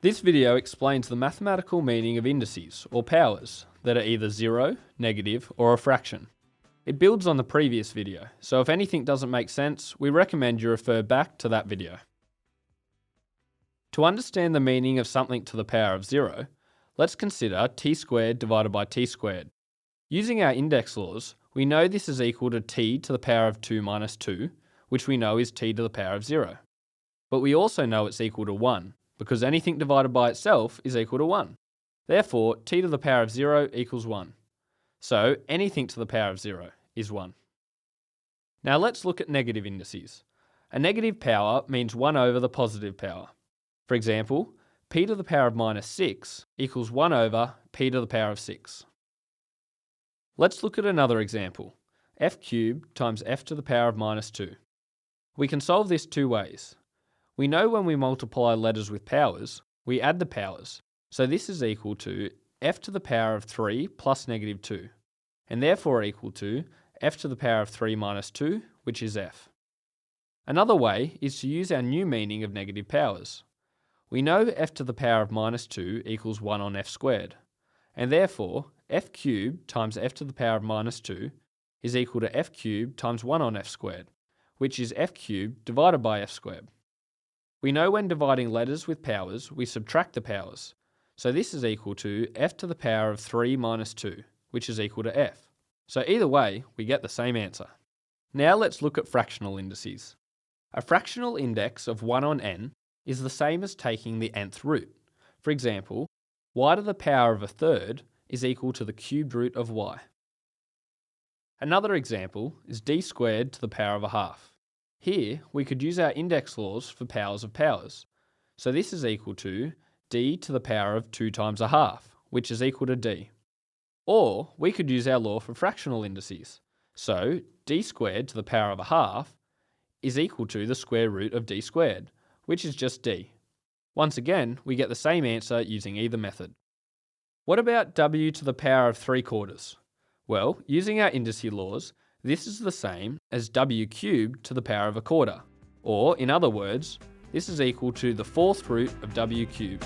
This video explains the mathematical meaning of indices, or powers, that are either 0, negative, or a fraction. It builds on the previous video, so if anything doesn't make sense, we recommend you refer back to that video. To understand the meaning of something to the power of 0, let's consider t squared divided by t squared. Using our index laws, we know this is equal to t to the power of 2 minus 2, which we know is t to the power of 0. But we also know it's equal to 1, because anything divided by itself is equal to 1. Therefore, t to the power of 0 equals 1. So, anything to the power of 0 is 1. Now let's look at negative indices. A negative power means 1 over the positive power. For example, p to the power of minus 6 equals 1 over p to the power of 6. Let's look at another example. F cubed times f to the power of minus 2. We can solve this two ways. We know when we multiply letters with powers, we add the powers. So this is equal to f to the power of 3 plus negative 2, and therefore equal to f to the power of 3 minus 2, which is f. Another way is to use our new meaning of negative powers. We know f to the power of minus 2 equals 1 on f squared, and therefore f cubed times f to the power of minus 2 is equal to f cubed times 1 on f squared, which is f cubed divided by f squared. We know when dividing letters with powers, we subtract the powers. So this is equal to f to the power of 3 minus 2, which is equal to f. So either way, we get the same answer. Now let's look at fractional indices. A fractional index of 1 on n is the same as taking the nth root. For example, y to the power of a third is equal to the cubed root of y. Another example is d squared to the power of a half. Here, we could use our index laws for powers of powers. So this is equal to d to the power of 2 times a half, which is equal to d. Or we could use our law for fractional indices. So d squared to the power of a half is equal to the square root of d squared, which is just d. Once again, we get the same answer using either method. What about w to the power of 3/4? Well, using our indice laws, this is the same as w cubed to the power of a quarter. Or, in other words, this is equal to the 4th root of w cubed.